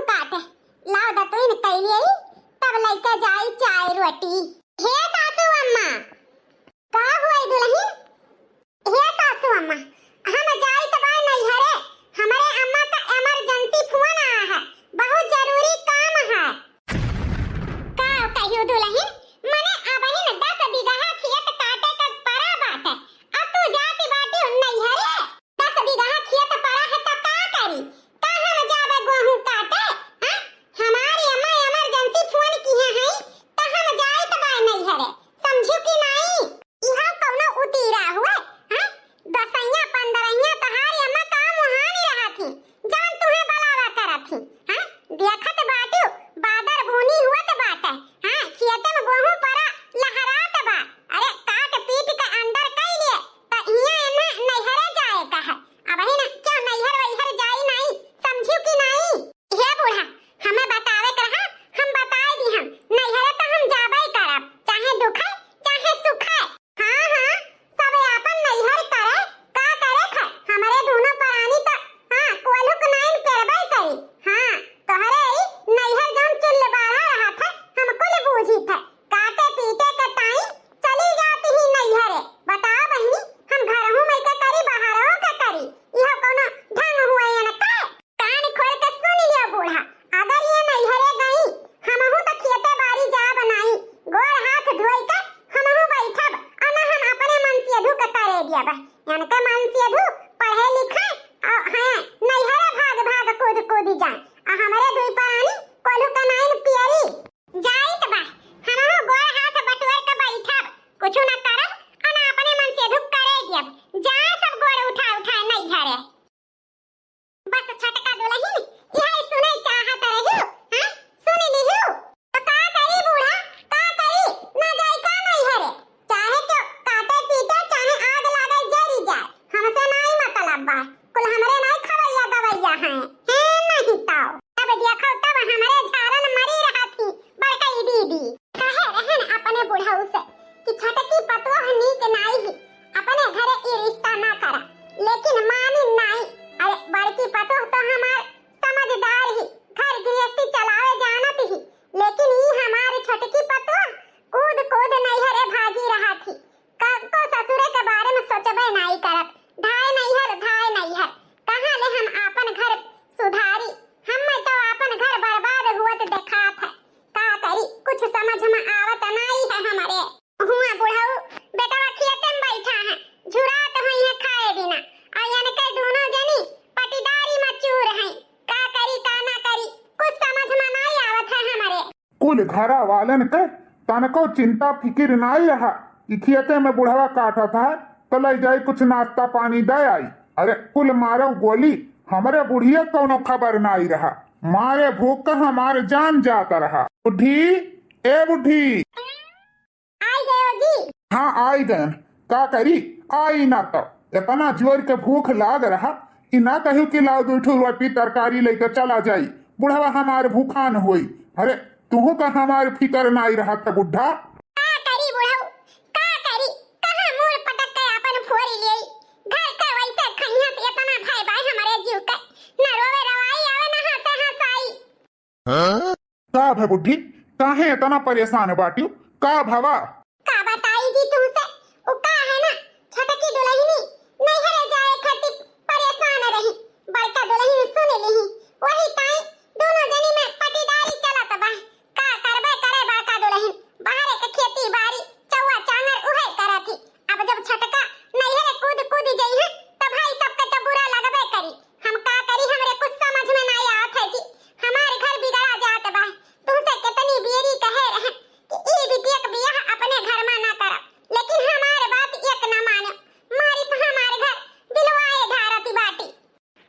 काटे लाव दा तो इन कैली तब लइका जाई चाय रोटी। हे सासू अम्मा का हुई दुल्हन? हे सासू अम्मा हम जाई तब नहीं हरे, हमारे अम्मा का इमरजेंसी फोन आया है, बहुत जरूरी काम है। का कहियो दुल्हन मने अबहिन 10 बीघा खेत काटे का पड़ा बात है, अब तू जाती बाटी नहीं हरे 10 बीघा खेत पड़ा है तो का करी? का हम जाबे गेहूं काटे? हां हमारी अम्मा इमरजेंसी फोन किए हैं तो हम जाई तब नहीं हरे, समझू कि नहीं? इहा कौनो उतीरा हुए हां 10 15 तहारी अम्मा काम वहां नहीं रहा थी, जान तुम्हें बलावा करत थी। हां देखत बाटू बादर बोनी हुआ तो बात है, हां खेत में गेहूं पड़ा लहरात बा, अरे काट पीट के अंदर कई लिए तो इया न नैहरे जाए का है। अब ही ना क्यों नैहर वैहर जाई नहीं, समझू कि नहीं? हे बूढ़ा हमें बतावे करहा, हम बताए दी हम नैहरे तो हम जाबे करब, चाहे दुख है चाहे सुख है। हां हां सब अपन नैहर करे का करे ख हमारे दोनों प्राणी तो हां कोलुक नाइन करबे करी। हां तोहरे नैहर जौन चुल्ल बाढ़ा रहा था हमको ले बूझी था, काटे पीटे के टाइम चली जाती ही नैहरे। बताओ बहनी हम घर हूं मैं के करी बाहरों का करी, यह कोनो ढंग हुए या न का? कान खोल के सुन लियो बूढ़ा, अगर ये नैहरे गई हमहू तो खेते बाड़ी जा बनाई, गोड़ हाथ धोई के हमहू बैठब और न हम अपने मन से अधू के करे दियब, यानी के मन से अधू पढ़े लिखे और हां नैहरे भाग भाग कूद कूद जाए आ हमारे दुई प्राणी कोलू का नाइन पियरी जाइत बा, हमहू गोड़ हाथ बटुर के बैठब, कुछ न करब और न अपने मन से अधू करे दियब, जा सब गोड़ उठा उठा नैहरे। बस छटका दुल्हन यही सुने चाहत रहियो, हां सुन लिहियो तो का करी बूढ़ा, का करी ना जाई का नैहरे, चाहे तो काटे पीटे चाहे आग लागे जरी जाए, हमसे नहीं मतलब बा, कुल हमरे नहीं खवैया दवैया हैं नहीं ताओ। तब देखो तब हमारे झारन मरी रहा थी बड़कई दीदी कहे रहन अपने बुढ़ऊ से कि छटकी पतो हनी के नाई ही अपने घरे ई रिश्ता ना करा, लेकिन मानी नहीं। अरे बड़की पतो तो हमार समझदार ही घर गृहस्थी चलावे जानत ही, लेकिन ई हमारी छटकी पतो कूद कूद नैहरे भागी रहा थी, को ससुरे के बारे में सोचबे नहीं करत, धाय नैहर कहां ले हम अपन घर सुधारी, हम तो अपन घर बर्बाद हुआ तो देखात है, का करी कुछ समझ में आवत नहीं है हमारे। हुआ बुढ़ऊ बेटा खेते में बैठा है झुरात है ये खाए बिना, और यानी के दोनों जनी पटीदारी में चूर हैं, का करी का ना करी कुछ समझ में नहीं आवत है हमारे। कुल घरा वालन के तनको चिंता फिकिर नहीं रहा कि खेते में बुढ़वा काटा था तो ले जाई कुछ नाश्ता पानी दे आई, अरे कुल मारो गोली हमारे बुढ़िया कोनो खबर नहीं रहा, मारे भूख का हमारे जान जाता रहा। बुढ़ी ए बुढ़ी आई गए जी। हाँ आई गए, का करी आई ना तो इतना जोर के भूख लाग रहा कि ना कहू कि लाओ 2 रोटी तरकारी लेकर चला जाई, बुढ़वा हमारे भूखा न हुई, अरे तुहू का हमारे फिकर नहीं रहा था बुढ़ा। का करी बुढ़ऊ का करी कहां मूल पटक के अपन फोरी ले घर के वैसे खइया से इतना भाई भाई हमारे जीव के न रोवे रवाई आवे न हंसे हंसाई। का भे बुढ़ी काहे इतना परेशान बाटियो, का भवा का बताई जी तुमसे उ का है ना छटकी दुल्हनी नैहरे जाए खातिर परेशान रही, बड़का दुल्हनी सुन लीही वही ताई दोनों जनी में पटीदारी चलत बा, का करबे करे बड़का दुल्हन बाहर के खेती बाड़ी चौवा चांगर उहे करथी, अब जब छटका नैहरे कूद कूद जई है तो भाई सबके तो बुरा लगबे करी, हम का करी हमरे कुछ समझ में नहीं आवत है जी, हमारे घर बिगड़ा जात बा, तुमसे कितनी बेरी कहे रहे कि ई बिटिया के बियाह अपने घर में ना करब, लेकिन हमारे बात एक न मानो, मारी तो हमारे घर दिलवाए धारती बाटी।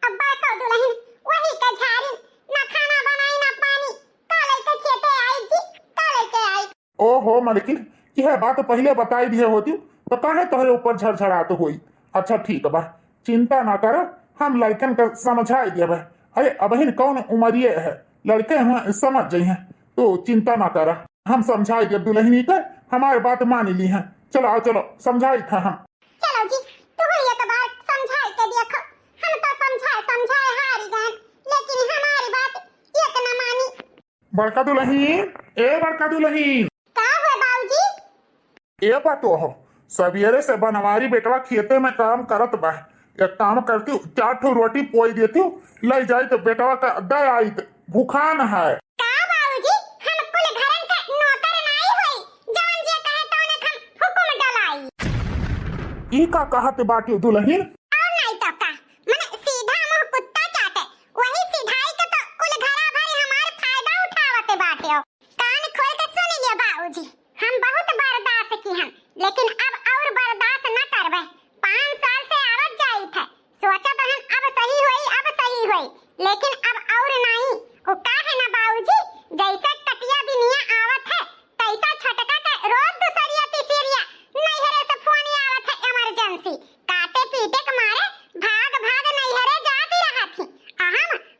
अब बातो दुल्हन वही का झारी ना खाना बनाई ना पानी, का लेके खेते आई जी का लेके आई। ओहो मलकिन यह बात पहले बताई दिए होती तो काहे तोहरे ऊपर झरझरात हुई। अच्छा ठीक बा चिंता ना कर, हम लड़कन का समझाई दिए भाई, अरे अबहिन कौन उमरिए है लड़के हुआ समझ जाई हैं तो चिंता ना कर, हम समझाई दिए दुल्हनी के हमारे बात मान ली है, चलो आओ चलो समझाई था हम। चलो जी तुम एक बार समझाई के देखो, हम तो समझाए हारी गए, लेकिन हमारी बात एक न बड़का दुल्हीन, ए बड़का दुल्हीन, का हुआ बाबूजी? ए बातो हो सवेरे से बनवारी बेटवा खेते में काम करत बा। एक काम करती हूँ, 4 ठो रोटी पोई देती हूँ, ले जाई तो बेटवा का दे आई भूखान है। का बाबूजी, हम कुल घरन का नौकर नहीं होई, जौन जे कहे तौने हम हुकुम डलाई। ई का कहत बाटी दुल्हीन? और नहीं तो का, मने सीधा मुंह कुत्ता चाटे, वही सीधाई के तो कुल घरा भरी हमार फायदा उठावते बाटे हो। कान खोल के सुन लियो बाबूजी, हम बहुत बर्दाश्त की हम, लेकिन अब और बर्दाश्त न करबे। 5 साल से आवत जाई थे, सोचा बहन अब सही होई, लेकिन अब और नहीं। वो का है ना बाबूजी, जैसे कटिया बिनिया आवत है, तैसा छटका के रोज दूसरिया तीसरिया नैहरे से फोन आवत है इमरजेंसी, काटे पीटे के मारे भाग भाग नैहरे जाती रहा थी।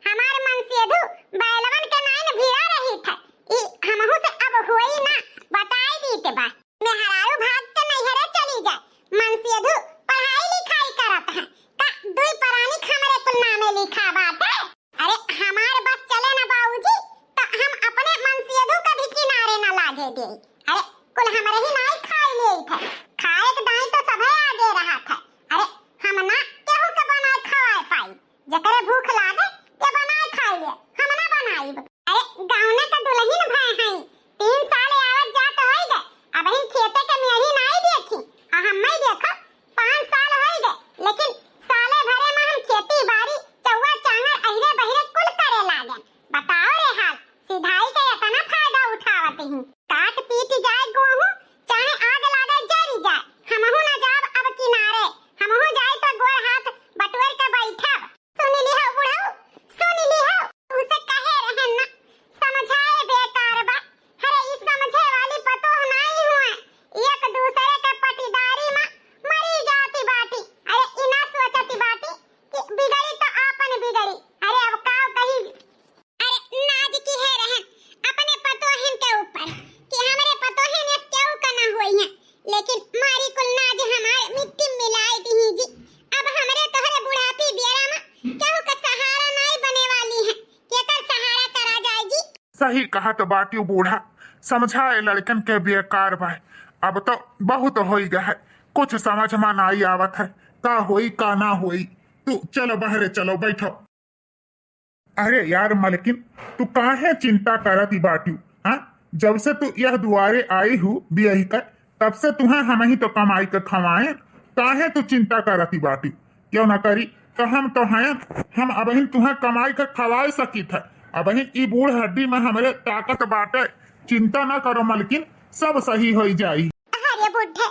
हमार मनसेधु बैलवन के नाइन भिड़ा रही थे, ई हमहु से अब होई ना, बताई दी के बा मेहरारू भाग के नैहरे चली जाए। मनसेधु पढ़ाई लिखाई करत है, का दुई परानी हमरे कुल नामे लिखा बात है। अरे हमार बस चले ना बाबूजी, तो हम अपने मनसेधु का भी किनारे न लागे दे। अरे कुल हमरे ही नहीं खाई ले थे, खाए के दाई तो सभे आगे रहा था। अरे हम ना केहू के बनाए खवाए पाई, जकरे भूख लागे के बनाए खाई ले, हम ना बनाई। अरे गाँव का दुल्हीन भाई हैं, 3 साल आवत जात होई गए, अब हम खेते के मेरी नहीं देखी, हम नहीं देखा 5 साल होई गए, लेकिन साले भरे में हम खेती बाड़ी चौवा चांगर अहिरे बहिरे कुल करे लागे। बताओ रे हाल, सिधाई के इतना फायदा उठावती हूँ, काट पीट जाए गेहूं, चाहे आग लागे जरी जाए, हमहु न जाब अब किनारे, हमहु जाए तो गोड़ हाथ बटवर के बैठब। सुन ली हो बुढ़ऊ, सुन ली हो, उसे कहे रहन ना, समझाए बेकार बा। अरे इस समझे वाली पतो नहीं हुए, एक दूसरे के पटीदारी में मरी जाती बाटी। अरे इना सोचती बाटी कि बिगड़ी तो आपन बिगड़ी। अरे अब काव कही, अरे नाज की है रहन अपने पतोहिन के ऊपर कि हमरे पतोहिन इस केहू का ना होई है, लेकिन मारी कुल नाज हमारे मिट्टी मिलाई दी जी। अब हमरे तोहरे बुढ़ापी बेरा में केहू का सहारा नहीं बने वाली है, केकर सहारा करा जाए जी। सही कहा तो बाटी बूढ़ा, समझाए लड़कन के बेकार बा। अब तो बहुत हो गया है, कुछ समझ में नहीं आवत है, का होई का ना होई। तू चलो बाहरे चलो बैठो। अरे यार मलकिन, तू काहे चिंता करती बाटी? हाँ, जब से तू यह दुआरे आई हूँ बियही कर, तब से तुम्हें हम ही तो कमाई के खवाए, काहे तू चिंता करती बाटी? क्यों ना करी, तो हम तो हैं, हम अबहिन तुम्हें कमाई के खवाए सकी थे। अबहिन ई बूढ़ हड्डी में हमरे ताकत बाटे, चिंता ना करो मलकिन, सब सही हो जाई। अरे बुढ़े,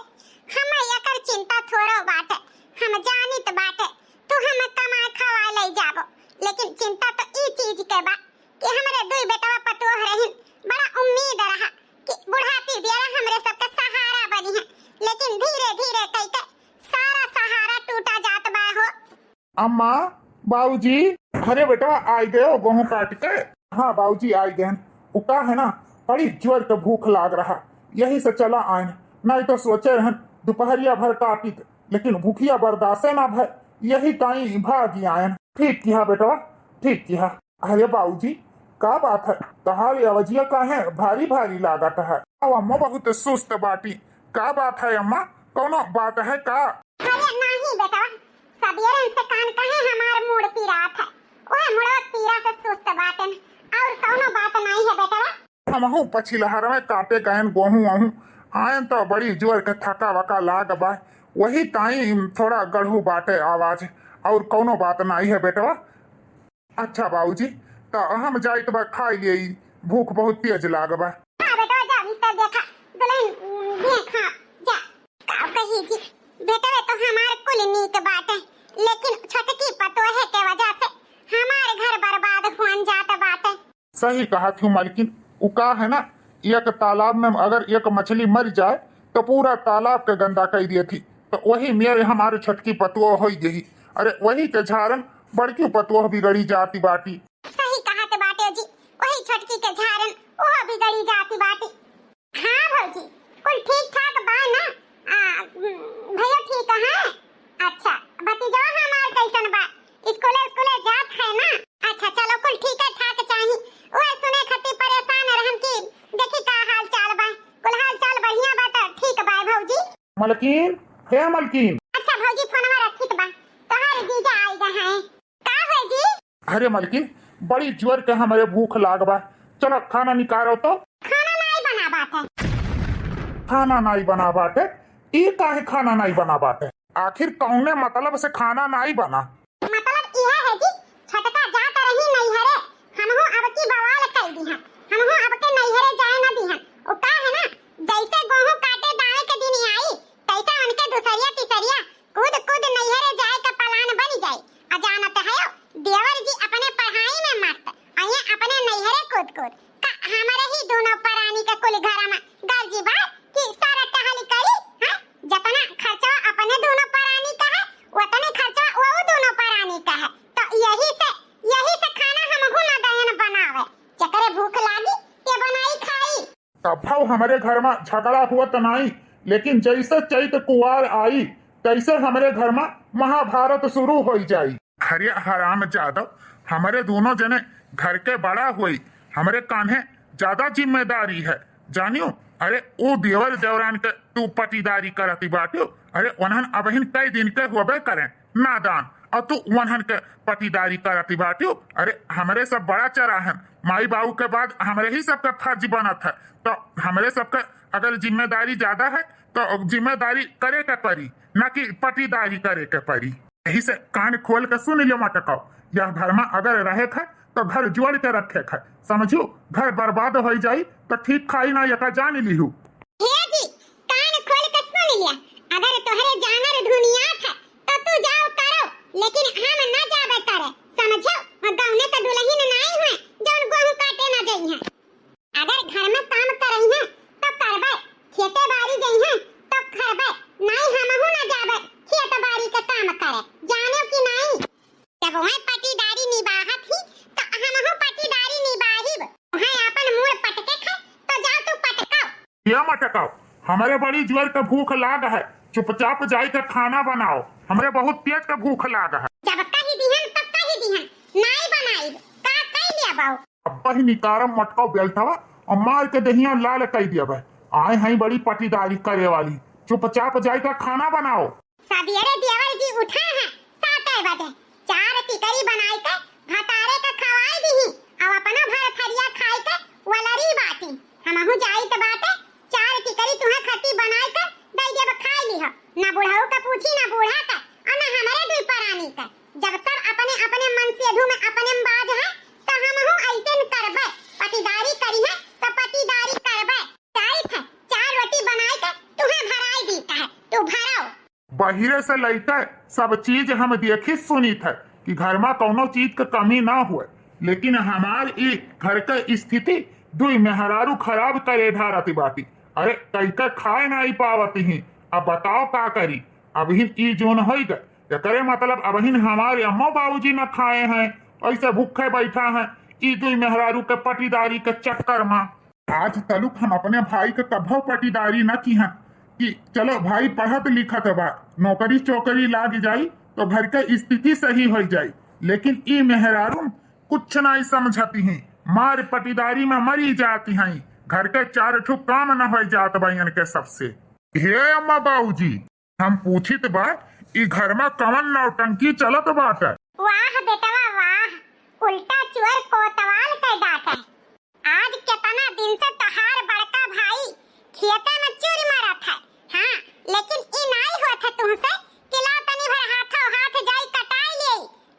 हम एकर चिंता थोड़ो बाटे, हम जानी तो बाटे तू हमें कमाए खवा ले जाबो, लेकिन चिंता तो ई चीज के बा कि हमरे दुई बेटवा पतोह रहिन, बड़ा उम्मीद रहा कि बुढ़ापी बेरा हमरे सबके सहारा बनी है, लेकिन धीरे धीरे कइके सारा सहारा टूटा जात बा हो। अम्मा, बाबूजी, अरे बेटा आ गए हो गेहूं काट के? हाँ बाबूजी आ गए। वो का है ना, बड़ी जोर के भूख लाग रहा, यही से चला आए, नहीं तो सोचे रहन दोपहरिया भर काटी, लेकिन भूखिया बर्दाश्त ना भय, यही कहीं भागी आए। ठीक किया बेटा, ठीक किया। अरे बाबूजी, का बात है, तुम्हारी आवाजिया का है भारी भारी लागत है। अब अम्मा बहुत सुस्त बाटी, का बात है अम्मा, कोनो बात है का? अरे नहीं बेटा, सबेरे से कान कहे हमार मूड पीरात है, ओए मुड़वा पीरा से सुस्त बाटन, और कोनो बात नहीं है बेटा। हमहू पछिलहर में काटे गए गेहूं आहू आए तो बड़ी जोर के थका वका लाग बा, वही ताई थोड़ा गढ़ू बाटे आवाज, और कोनो बात नहीं है बेटवा। अच्छा बाबूजी, तो हम जाए तो खाई लिए, भूख बहुत तेज लाग बा। हां बेटा जा भीतर देखा, दुल्हन देखा जा, का कही जी बेटा तो हमार कुल नीक बाटे, लेकिन छोटकी पतोहे के वजह से हमार घर बर्बाद होन जात बाटे। सही कहा थी मालकिन, उका है ना, एक तालाब में अगर एक मछली मर जाए तो पूरा तालाब के गंदा कर दिए थी, तो वही मेरे हमारे छटकी पतुआ हो गई। अरे वही के झारन बड़की पतुआ बिगड़ी जाती बाटी। सही कहा तो बाटे जी, वही छटकी के झारन वो बिगड़ी जाती बाटी। हाँ भौजी, कुल ठीक ठाक बा ना? भैया ठीक है? अच्छा भतीजा हमार कैसन बा? स्कूले जात है ना? अच्छा चलो कुल ठीक है ठाक चाहिए, वो सुने खातिर परेशान मलकीन, हे मलकीन। अच्छा भौजी फोनवा रखित बा, तोहर जीजा आइगा हैं। का है जी? अरे मलकीन, बड़ी जोर के हमारे भूख लाग बा, चलो खाना निकालो तो। खाना नहीं बना बाटे। खाना नहीं बना बाटे? ई काहे खाना नहीं बना बाटे? आखिर कौने मतलब से खाना नहीं बना? मतलब यह है जी, छटका जात रही नैहरे, हमहू अब की बवाल कई दिहन, हमहू अब के नैहरे जाए न दिहन। ओ का है ना, जैसे गेहूं काटे दावे के दिन आई, तैसे उनके दूसरिया तीसरिया कूद कूद नैहरे जाए का प्लान बन जाए। अजानत है देवर जी अपने पढ़ाई में मस्त, आये अपने नैहरे कूद कूद का हमारे ही दोनों परानी के कुल घर में गर्जी बा कि सारा टहल करी, हां जतना खर्चा अपने दोनों परानी का है, उतने खर्चा वो दोनों परानी का है। तो यही से खाना हमहू ना दयन बनावे, चकरे भूख लागी ते बनाई खाई। तब हमारे घर में झगड़ा हुआ तो नहीं, लेकिन जैसे चैत कुआर आई तैसे हमारे घर में महाभारत शुरू हो जाई। अरे हराम जादव, हमारे दोनों जने घर के बड़ा हुई, हमारे कान्हे ज्यादा जिम्मेदारी है जानियो। अरे वो देवर देवरान के तू पटीदारी करती बाटियो, अरे उन्हन अबहिन कई दिन के हुए करें नादान, और तू उन्हन के पटीदारी करती बाटियो। अरे हमारे सब बड़ा चराहन, माई बाबू के बाद हमारे ही सबका फर्ज बनत है, तो हमारे सबका अगर जिम्मेदारी ज्यादा है तो जिम्मेदारी करे के परी, न कि पटीदारी करे के परी। यही से कान खोल के सुन लियो मटकाओ, यह घर में अगर रहे है तो घर जोड़ के रखे है, समझू। घर बर्बाद हो जाई तो ठीक खाई ना यका जान लिहू। हे जी कान खोल के सुन लिया, अगर तोहरे जानर दुनिया है तो तू जाओ करो, लेकिन हम न जावे करे, समझो। हम गाँव का दुल्हन नहीं है जो गेहूं काटे न जाई है। अगर घर में काम करई है तो करबे, खेते बाड़ी जाई है तो करबे, नहीं हमहू न जावे खेत बाड़ी का काम करे, जानो कि नहीं। जब वह पटीदारी निभाहत ही तो हमहू पटीदारी निभाहिब। वह अपन मुंह पटके खा तो जा तू पटकाओ। क्या मटकाओ, हमारे बड़ी जोर का भूख लाग है, चुपचाप जाई के खाना बनाओ, हमारे बहुत तेज का भूख लाग है। जब कही दिहन तब कही दिहन, नहीं बनाई का कई लिया बाऊ। अब्बा ही निकारम मटकाओ बेलथवा और मार के दहिया लाल कई दिया भाई, आए हैं बड़ी पटीदारी करे वाली, चुपचाप जाई के खाना बनाओ। सवेरे देवर जी उठा है 7 बजे, 4 टिकरी बनाई के भतारे का खवाई दीही और अपना भर थरिया खाई के वलरी बाटी। हमहू जाई त बाटे 4 टिकरी तुहे खट्टी बनाई के दई देब खाई लीह, ना बुढ़ऊ का पूछी ना बूढ़ा का और ना हमारे दुई परानी का। जब सब अपने अपने मन से अधू में अपने बाज है तो हमहू ऐसे करबे, पटीदारी करी है तो पटीदारी करबे। तारीफ है 4 रोटी बनाई के तुहे भराई दीता है, तू भराओ। बहिरे से लइके सब चीज हम देखी सुनी थे कि घर में कोनो चीज के कमी ना हुए, लेकिन हमार ई घर के स्थिति दुई मेहरारू खराब करे धारती बाटी। अरे कैके खाए नहीं पावती ही, अब बताओ का करी। अबहिन ई जोन हो गए, करे मतलब अबहिन हमारे अम्मा बाबूजी न खाए हैं, ऐसे भूखे बैठा है ई दुई मेहरारू के पटीदारी के चक्कर में। आज तलुक हम अपने भाई के कभो पटीदारी न की हैं कि चलो भाई पढ़त लिखत बा, नौकरी चौकरी लाग जाई तो घर के स्थिति सही हो जाई, लेकिन ई मेहरारू कुछ नहीं समझती हैं, मार पटीदारी में मरी जाती हैं, घर के 4 ठो काम न हो जात बहन के सबसे। हे अम्मा बाबूजी, हम पूछित बा ई घर में कवन नौटंकी चलत बात है। वाह बेटवा वाह, उल्टा चोर कोतवाल के डांटे। आज कितना दिन से तहार बड़का भाई खेते में चूर मारत है, हाँ, लेकिन ई नहीं होत है तुमसे किला तनी भर हाथों हाथ जाई कटाई ले।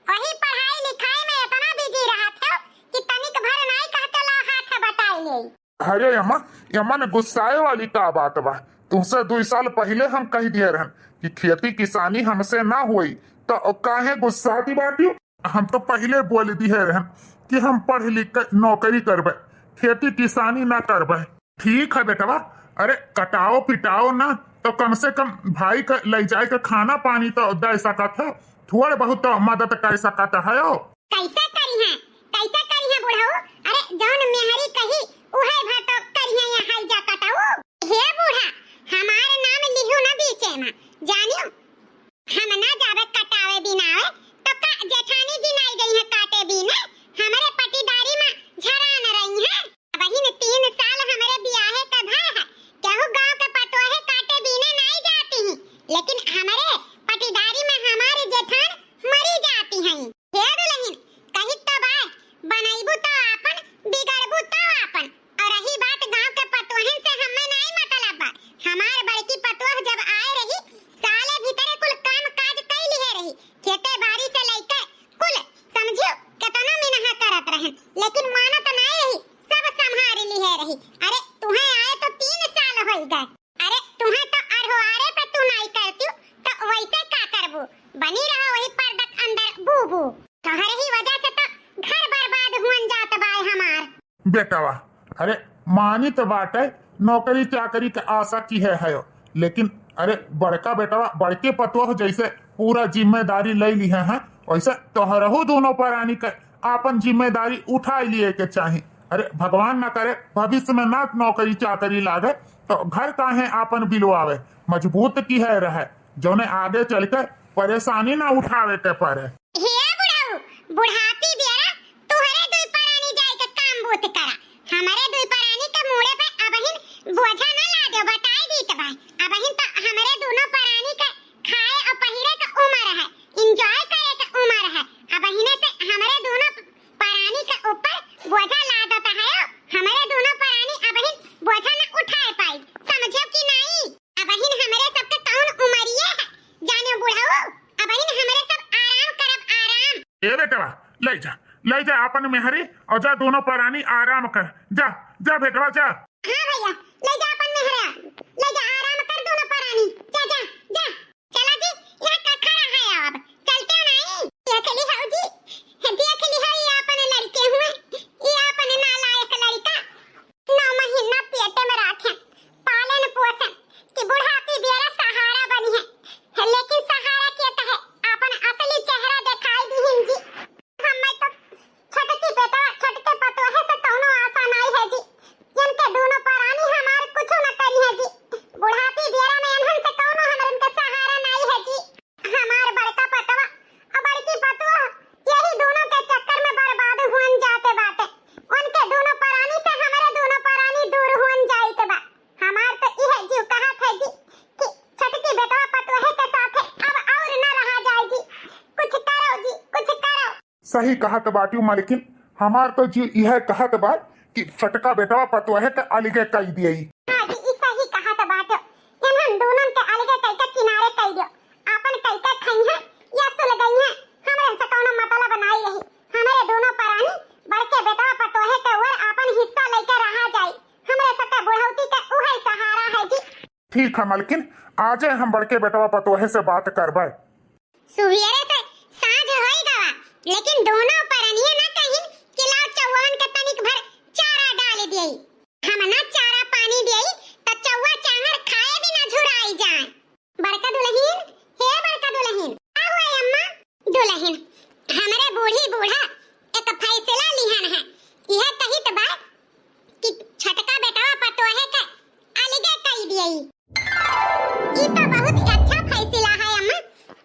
वही पढ़ाई लिखाई में इतना बिजी रहत है कि तनिक भर नहीं कहते ला हाथ बटाई ले। अरे अम्मा, अम्मा ने गुस्साए वाली का बात बा, तुमसे 2 साल पहले हम कह दिए रहन कि खेती किसानी हमसे ना हुई तो काहे गुस्साती बाटी। हम तो पहले बोल दिए रहन कि हम पढ़ लिख कर नौकरी करबे, खेती किसानी ना करबे। ठीक है बेटवा, अरे कटाओ पिटाओ ना तो कम से कम भाई का ले जाए के खाना पानी तो दे सकत है, थोड़ा बहुत तो मदद कर सकत है। कैसे करी है बुढ़ऊ, अरे जौन मेहरी कही उहे भातो करी है यहाँ जा कटाऊ। हे बूढ़ा, हमारे नाम लिहू ना बीचे में, जानियो हम ना जावे कटावे बिनावे तो का जेठानी जी नहीं गई है काटे बिना, हमारे पटीदारी में झरा न रही है। वही ने 3 साल हमारे बियाहे का भा है, केहू गांव के पटोहे काटे बिना नहीं जाती बनी रहो वही पर्दा अंदर बूबू। तोहरे ही वजह से तो घर बर्बाद हुन जात बाय हमार। बेटवा अरे मानी तो बात है, नौकरी चाकरी के आशा की है लेकिन अरे बड़का बेटवा बड़के पतोह जैसे पूरा जिम्मेदारी ले ली है वैसे तोहरहू दोनों प्राणी के आपन जिम्मेदारी उठा लिए के चाहे। अरे भगवान न करे भविष्य में ना नौकरी चाकरी लागे तो घर काहे आपन बिलवावे, मजबूत की है रहे जोने आगे चल के परेशानी ना उठावे के पड़े। हे बुढ़ाऊ बुढ़ापी बेरा तुहरे दुई परानी जाय के काम बूत करा, हमारे दुई परानी के मुड़े पे अबहिन बोझा ना ला दो बताई दी त भाई। अबहिन तो हमारे दोनों परानी के खाए और पहिरे के उम्र है, एंजॉय करे के उम्र है। अबहिन से हमारे दोनों परानी के ऊपर बोझा ला देता है, हमारे दोनों परानी अबहिन बोझा ना उठाए पाई, समझो कि नहीं। अबहिन हमारे सब के कौन उमरिए है जाने बुढ़ाऊ, अबहिन हमारे सब आराम करब आराम। ए बेटवा ले जा अपन मेहरी और जा दोनों प्राणी आराम कर, जा जा बेटवा जा। हाँ भैया ले जा अपन मेहरा, ले जा आराम कर दोनों परानी, जा जा जा। चला जी यहाँ का खड़ा है अब चलते नहीं। देख ली हो जी, देख ली हो ये अपन लड़के हुए, ये अपन नालायक लड़का 9 महीना पेट में रखे पालन पोषण कि बुढ़ापी बेरा सहारा बनी है, लेकिन सहारा कहता है अपन असली चेहरा दिखाई दी हिंजी। हमें तो छटकी बेटा छटके पतोहे से कौनो आशा नहीं है जी, इनके दोनों परानी हमार कुछ न करी है जी। बुढ़ापी बेरा में इन्हन से कौनो हमर उनके सहारा नहीं है जी। हमार बड़का पतवा और बड़की पतवा यही दोनों के चक्कर में बर्बाद होन जाते बाटे, उनके दोनों परानी से हमारे दोनों परानी दूर होन जाइत बा। हमार तो यह जीव कहत है जी कि छटकी बेटा पतोहे के साथ अब और न रहा जाए जी, कुछ करो जी कुछ करो। सही कहत बाटी मालकिन, हमार तो जी यह कहत बा कि फटका बेटवा पतोहे के अलगे कई दियई। हां जी ई सही कहत बाटे, इन्हन दोनों के अलगे कई के किनारे कई दियो, अपन कई के खई है या सुल गई है, हमरे से कोनो मतलब नहीं रही। हमारे दोनों परानी बड़के बेटवा पतोहे के ऊपर अपन हिस्सा लेके रहा जाई, हमरे सके बुढ़ौती के उहे सहारा है जी। ठीक है मालकिन, आजे हम बड़के बेटवा पतोहे से बात करबे। सुविरे से साँझ होई गवा, लेकिन दोनों परनिए ना कहिन कि लाओ चौवन के तनिक भर चारा डाल दियई। हम ना चारा पानी दियई त चौवा चांगर खाए भी ना झुराई जाए। बड़का दुल्हन, हे बड़का दुल्हन, आ हुआ अम्मा। दुल्हन हमरे बूढ़ी बूढ़ा एक फैसला लिहन है, यह कहित बा कि छटका बेटवा पतोहे के अलगे कई दियई। ई तो बहुत अच्छा फैसला है अम्मा,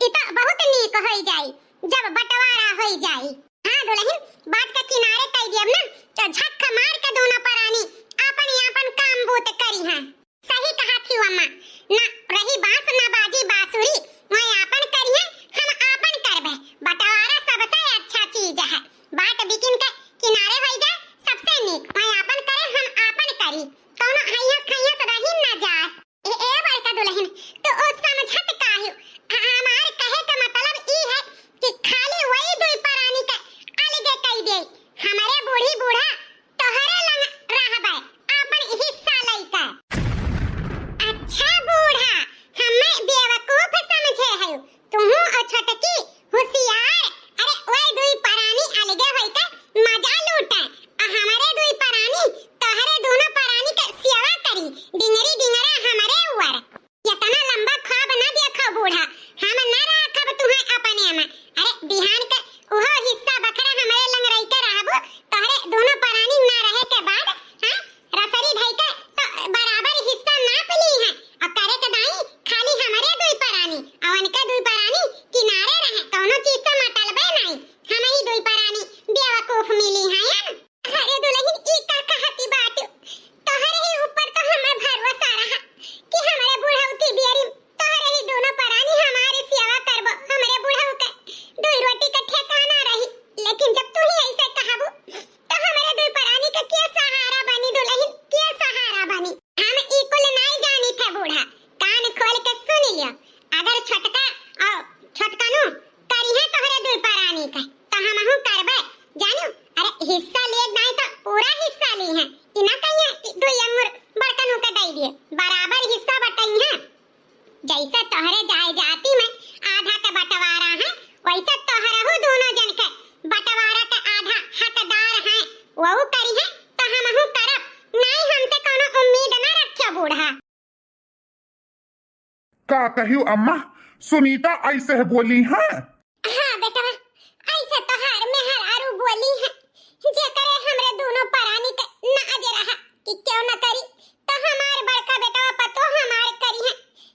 ई तो बहुत नीक होई जाई जब बंटवारा होई जाई। हां दुल्हन बात के किनारे कई दियब ना तो झक्क मार के दोनों परानी अपन अपन काम बूत करी है। सही कहा थी अम्मा, ना रही बांस ना बाजी बांसुरी, वही अपन करिए हम अपन करबे। बंटवारा सबसे अच्छा चीज है, बात बिकिन के किनारे होई जाए सबसे नीक, वही अपन करे हम अपन करी, कोनो हइया खइया रही ना जाए। ए बड़का दुल्हन तो ओ समझत काहे, हमार कहे का मतलब ई है कि खाली वही दुई परानी के अलगे कई दे, हमारे बूढ़ी बूढ़ा तोहरे लंग रहबे अपन हिस्सा लइका। अच्छा बूढ़ा हमें बेवकूफ समझे है, का कहियो अम्मा सुनीता ऐसे है बोली है। हाँ बेटा, ऐसे तो हर में हर आरू बोली है जे करे हमरे दोनों परानी के नाज रहा कि क्यों न करी तो हमार बड़का बेटा पतो हमार करी है,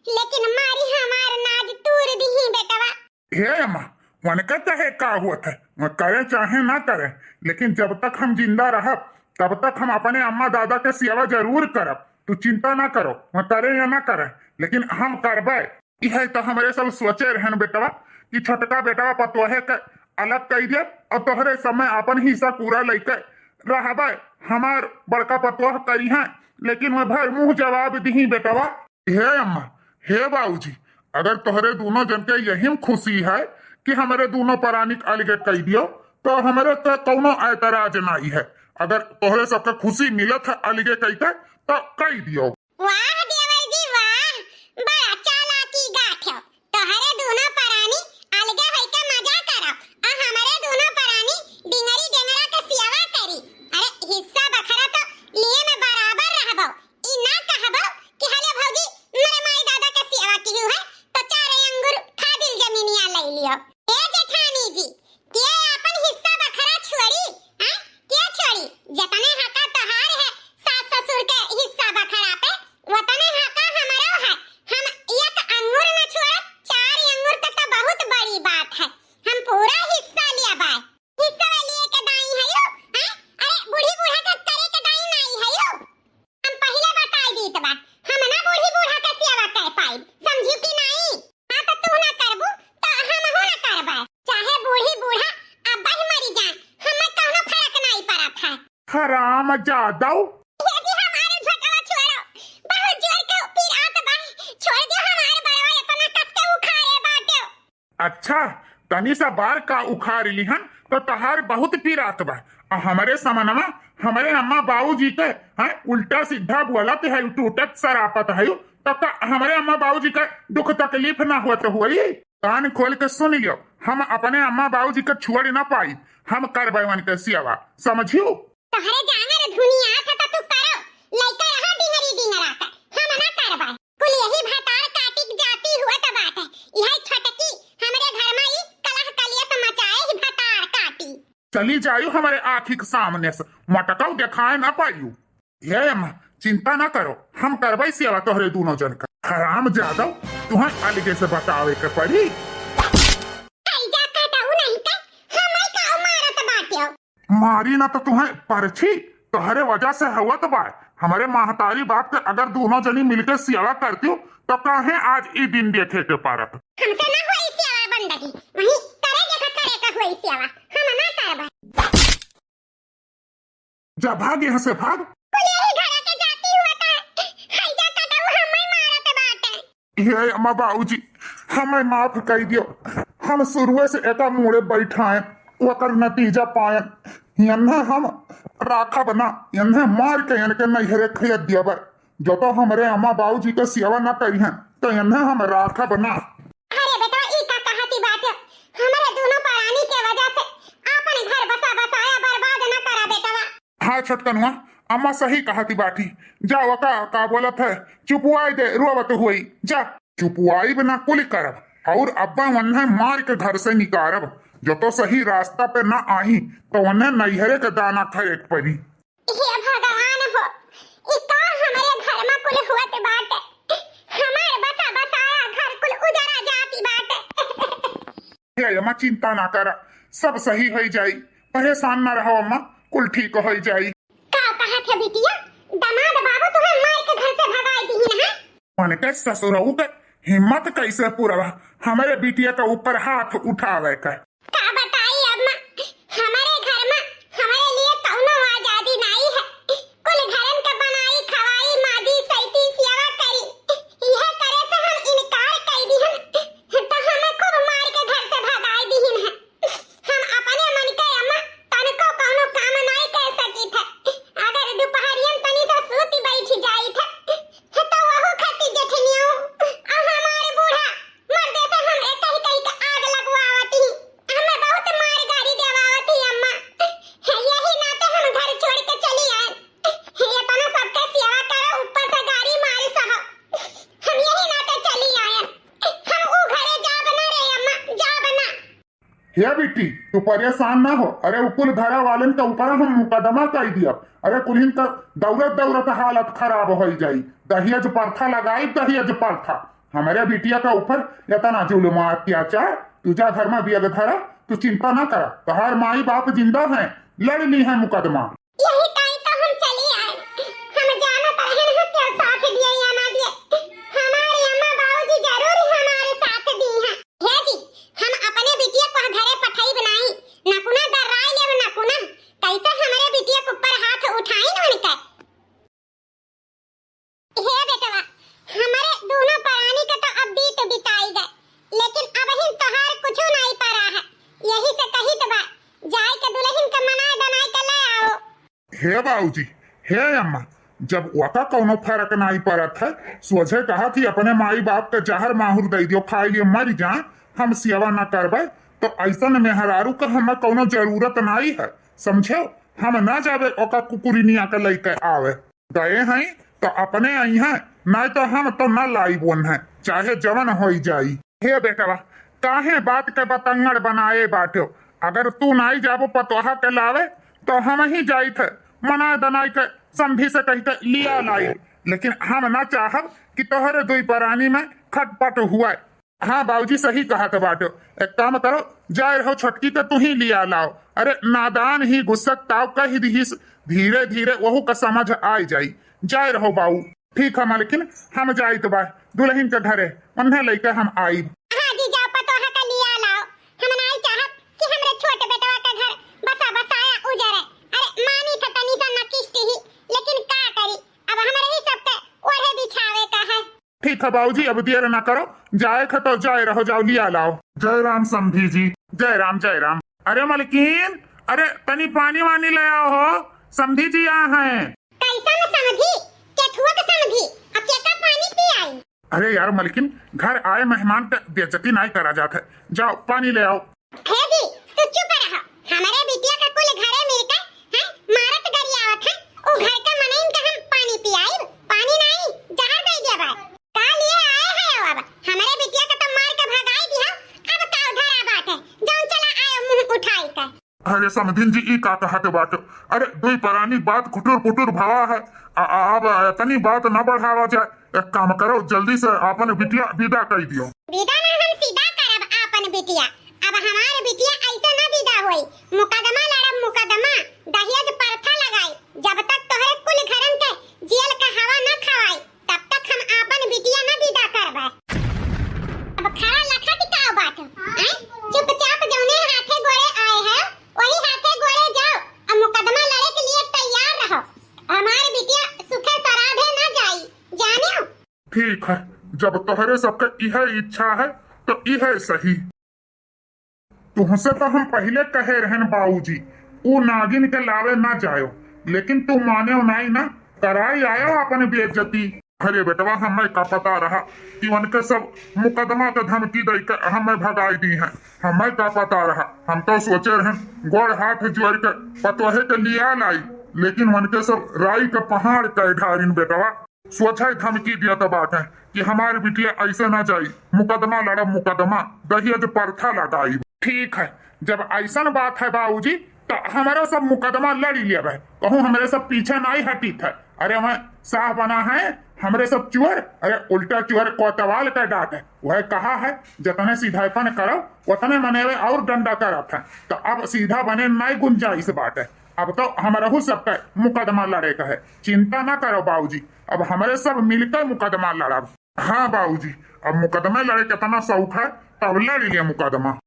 लेकिन मारी हमार नाज तूर दी ही बेटा। हे अम्मा मन कहता है का हुआ था, मैं करे चाहे ना करे, लेकिन जब तक हम जिंदा रह तब तक हम अपने अम्मा दादा के सेवा जरूर करब। तू चिंता ना करो, मैं करे या ना करे लेकिन हम करबे। यह तो हमारे सब सोचे रहन बेटवा कि छोटका बेटवा पतोहे के अलग कही दे और तोहरे समय अपन हिस्सा पूरा लेके रहबे। हमार बड़का पतोह करी है लेकिन मैं भर मुंह जवाब दी बेटवा। हे अम्मा हे बाबूजी, अगर तोहरे दोनों जन के यही खुशी है कि हमारे दोनों परानिक अलगे कह दियो तो हमारे तो कौनो ऐतराज नहीं है। अगर तोहरे सबके खुशी मिलत है अलगे कहते तो कह दियो। वाह देवर जी वाह, बड़ा चालाकी गाठो। तोहरे दोनों परानी अलगे होई के मजा करो और हमारे दोनों परानी डिंगरी डेंगरा के सेवा करी। अरे हिस्सा बखरा तो लिए में बराबर रहबो, ई ना कहबो कि हले भौजी मेरे माई दादा के सेवा कियो है तो चारे अंगूर खा दिल जमीनिया ले लियो। ए जेठानी जी के अपन हिस्सा बखरा छोड़ी हैं, के छोड़ी? जतने हका तोहार है सास ससुर के हिस्सा बखरा पे वतने हका हमारो है। हम एक अंगूर न छोड़, चार अंगूर तक तो बहुत बड़ी बात है। हम पूरा हिस्सा लिया बाय हिस्सा लिए के दाई है यो हैं। अरे बूढ़ी बूढ़ा का करे के दाई नहीं है यो। हम पहले बताई दीत बा हम ना बूढ़ी बूढ़ा के सेवा कर पाई, समझी कि नहीं? हां तो तू ना करबू तो हम हो ना करबा, चाहे बूढ़ी बूढ़ा अब ही मरी जाए, हमें कोनो फर्क नहीं पड़त है। हराम जादव, ये जी हमारे झटवा छोड़ो, बहुत जोर के पीर आत बा, छोड़ दो हमारे बड़वा अपना कस के उखाड़े बाटो। अच्छा तनी सा बार का उखाड़ लिहन तो तहार बहुत पीरात बा। हमारे समनमा हमारे अम्मा बाबूजी के हैं उल्टा सीधा बोला कि है टूटत सरापत है तो का हमारे अम्मा बाबूजी का दुख तकलीफ ना हुआ तो हुई। कान खोल के सुन लियो, हम अपने अम्मा बाबूजी के छोड़ ना पाई, हम करबे वन के सेवा, समझियो? तोहरे जांगर दुनिया था तो तू करो, लइका रहा डिंगरी डिंगरा का, हम ना करबा। कुल यही भतार काटिक जाती हुआ त बात है। यही छटकी हमरे घर में ई कलह कलिया से मचाए ही भतार काटी। चली जायु हमारे आँखी के सामने से, मटकाऊ दिखाए ना पायु। ये अम्मा चिंता ना करो, हम करबे सेवा तोहरे दोनों जन का। हराम जादव तुम्हें अलगे से बतावे के पड़ी। जा कटाऊ नहीं के हमें का मारत बाटियो। मारी ना तो तुम्हें परछी तोहरे वजह से हुआ तो बाय। हमारे महतारी बाप के अगर दोनों जनी मिलकर सेवा करती हो तो काहे आज ई दिन देखे के पारत। हमसे ना होई सेवा बंदगी, वही करे जगह करे का होई सेवा, हम ना करबा। जा भाग यहाँ से भाग। कुल यही घर के जाती हुआ था, हाय जा कटाऊ हमें मारत बाटे। ये अम्मा बाबूजी हमें माफ कर दियो, हम शुरू से एका मुड़े बैठाए वकर नतीजा पाए। यन्हे हम राखा बना, यन्हे मार के इनके नैहरे खियत दिया बर। जो तो हमारे अम्मा बाबूजी के सेवा ना करी हैं तो यन्हे हम राखा बना। अरे बेटा ई का कहती बात है, हमारे दोनों परानी के वजह से अपन घर बसा बसाया बर्बाद न करा बेटवा। हाँ छटकनुआ अम्मा सही कहती बाठी। जा वका का बोलत है चुपवाई दे रोवत हुई, जा चुपवाई बिना कुल करब और अब्बा वन्हे मार के घर से निकारब। जो तो सही रास्ता पे ना आई तो उन्हें नैहरे के दाना खाए पड़ी। हे भगवान हो, इतना हमारे घर में कुल हुआ बात है, हमारे बसा बसाया घर कुल उजड़ा जाती बात है। हे अम्मा चिंता ना करा, सब सही हो जाई, परेशान ना रहो अम्मा, कुल ठीक हो जाई। का कहा थे बिटिया, दामाद बाबू तुम्हें मार के घर से भगाई दी है? मन के ससुरऊ के हिम्मत कैसे पूरा हमारे बिटिया के ऊपर हाथ उठावे का। का बताई अम्मा, हमारे घर में हमारे लिए कौनो आजादी नहीं है। कुल घरन के बनाई खवाई मादी सैती सेवा करी, यह करे से हम इनकार कर दी हम तो हमें खूब मार के घर से भगाई दी है। हम अपने मन के अम्मा तनको कौनो काम नहीं कर सकी थे। अगर दोपहरियन तनी से सूती बैठ जाई थे तो वहु खती जठनियो और हमारे बूढ़ा मर्दे से हम एक ही कहीं के आग लगवावती। हे बेटी तू परेशान ना हो, अरे कुल घर वालन के ऊपर हम मुकदमा कर दिया। अरे कुल का दौड़त दौड़त हालत खराब हो जाई। दहेज प्रथा लगाई, दहेज प्रथा हमारे बिटिया के ऊपर इतना जुल्म अत्याचार। तुझा घर में भी धरा, तू चिंता ना कर, तुम्हारे माई बाप जिंदा है, लड़ ली है मुकदमा। यही कहीं तो हम चली आए, हम जाना तरहन है क्या साथ दिया या ना दिया, हमारे अम्मा बाबूजी जरूर हमारे साथ दी हैं। हे जी हम अपने बिटिया को घरे पठाई बनाई, ना कुना डराई ले ना कुना कैसे हमारे बिटिया के ऊपर हाथ उठाई न उनका। हे बेटवा हमारे दोनों प्राणी का तो अब बीत बिताई गए, लेकिन अब हिन तोहार कुछ नहीं पड़ा है। यही से कही तो बा जाए के दुल्हन के मनाए बनाए के ले आओ। हे बाबूजी, हे अम्मा, जब वका कोनो फर्क नहीं पड़त है, सोचे कहा कि अपने माई बाप के जहर माहुर दे दियो, खाए लिए मर जा, हम सेवा न करबे तो ऐसा मेहरारू का हमें कोनो जरूरत नहीं है, समझो। हम ना जावे ओका कुकुरिनिया के लेके आवे, गए हैं तो अपने आई हैं, नहीं तो हम तो न लाई बोन है, चाहे जवन हो जाई। हे बेटवा काहे बात के बतंगड़ बनाए बाटो, अगर तू नहीं जाबो पतोहा के लावे तो हम ही जाई थे मनाए दनाई के संभी से कही के लिया लाई, लेकिन हम ना चाहब कि तोहरे दुई परानी में खटपट हुआ। हाँ बाबूजी सही कहा तो बाटो, एक काम करो, जाए रहो छोटकी के तू ही लिया लाओ। अरे नादान ही गुस्सक ताव कही दीस, धीरे धीरे वहू का समझ आ जाई। जाए रहो बाबू, ठीक है मालिकिन, हम जाई तो बा दुल्हन के घरे, उन्हें लेके हम आई। हाँ जी जाओ पतोहा का लिया लाओ, हम नहीं चाहत कि हमरे छोटे बेटवा का घर बसा बसाया उजरे। अरे मानी था तनी सा नकिष्ट ही, लेकिन का करी, अब हमारे ही सब के ओढ़े बिछावे का है। ठीक है बाबूजी, अब देर ना करो, जाए ख तो जाए रहो, जाओ लिया लाओ। जय राम संभी जी, जय राम जय राम। अरे मलकीन, अरे तनी पानी वानी ले आओ हो, संभी जी यहाँ हैं। कैसा न समझी, केठुआ का समझी, अब क्या का पानी पी आई। अरे यार मलकिन, घर आए मेहमान का बेइज्जती नहीं करा जाता, जाओ पानी ले आओ। हे जी तू चुप रहो, हमारे बिटिया का कुल घरे मिलकर हैं मारत गरियावत है, ओ घर का मनइन का हम पानी पियाई, पानी नहीं जहर दे दिया बा। का लिए आए हैं अब हमारे बिटिया का तो मार के भगाई दिया, अब का उधर आ बात है, जौन चला आयो मुंह उठाई कर। अरे समधिन जी ई का कहते बात, अरे दुई परानी बात खुटुर पुटुर भावा है, अब तनी बात न बढ़ावा जाए। एक काम करो, जल्दी से अपन बिटिया विदा कर दियो। विदा ना हम सीधा करब आपन बिटिया, अब हमारे बिटिया ऐसे ना विदा होई, मुकदमा लड़ब मुकदमा, दहेज प्रथा लगाई, जब तक तोहरे कुल घरन के जेल का हवा न खवाई तब तक हम आपन बिटिया न विदा करबे। अब खड़ा लखा टिकाओ बात हैं, चुपचाप जौने हाथे गोड़े आए हैं वही हाथे गोड़े जाओ, अब मुकदमा लड़े के लिए तैयार रहो, हमारी बिटिया सुखे सराधे न जाई, जानियो। ठीक है, जब तोहरे सबके यह इच्छा है तो यह सही। तुमसे तो हम पहले कहे रहन बाबूजी, वो नागिन के लावे ना जायो, लेकिन तू माने नहीं ना, कराई आयो अपने बेइज्जती। अरे बेटवा हमें का पता रहा कि उनके सब मुकदमा के धमकी दे के हमें भगाई दी है, हमें का पता रहा, हम तो सोचे रहन गोड़ हाथ जोड़ के पतोहे के लिया लाई, लेकिन उनके सब राई के पहाड़ के ढारिन बेटवा। सोचा धमकी दिया तो बात है कि हमारी बिटिया ऐसे ना जाई, मुकदमा लड़ा मुकदमा, दहेज प्रथा लगाई। ठीक है, जब ऐसा बात है बाबूजी तो हमारा सब मुकदमा लड़ लिया भाई, कहूँ हमारे सब पीछे नहीं हटी था। अरे हमें साह बना है, हमरे सब चुअर, अरे उल्टा चुअर कोतवाल का डाक है, वह कहा है जितने सीधापन करो उतने मनेवे और डंडा करा था, तो अब सीधा बने नहीं गुंजाइश बात है। अब तो हमारा सबका मुकदमा लड़े का है, चिंता ना करो बाबूजी, अब हमारे सब मिलकर मुकदमा लड़ा। हाँ बाबूजी, अब मुकदमा लड़े कितना शौक है, तब लड़ लिया मुकदमा।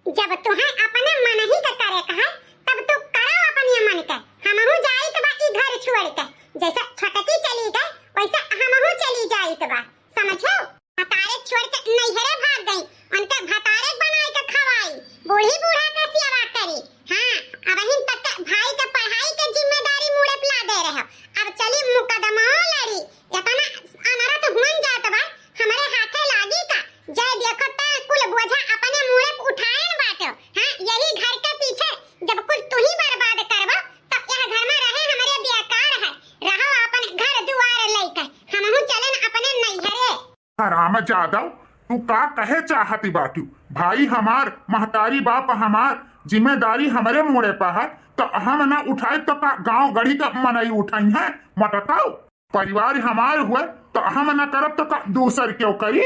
जब तुम्हें अपने मन ही का करे कहा, तब तू करो अपने मन का, हमहु जाई तो बाकी घर छोड़ के, जैसा छटकी चली गई वैसा हमहु चली जाई तो बा, समझो। भतारे छोड़ के नैहरे भाग गई, उनके भतारे बनाई के खवाई, बूढ़ी बूढ़ा का सेवा करी। हाँ अब हिन तक भाई के पढ़ाई के जिम्मेदारी मुड़े पला दे रहे हो, अब चली मुकदमा लड़ी, इतना अनरत हुन जात बा, हमारे हाथे लागी का, जय देखो ता कुल बोझा अपने मुड़े उठाए न बाटो। हाँ यही घर के पीछे जब कुल तू ही बर्बाद करबो तो यह घर में रहे हमारे बेकार है, रहो अपन घर दुआर लेकर, हमहु चलन अपने नैहरे। राम जादव तू का कहे चाहती बाटू? भाई हमार, महतारी बाप हमार, जिम्मेदारी हमारे मुड़े पर है, तो हम ना उठाए तो का गांव गढ़ी का मनई उठाई है? मटकाओ, परिवार हमार हुए तो हम ना करब तो का दूसर क्यों करी?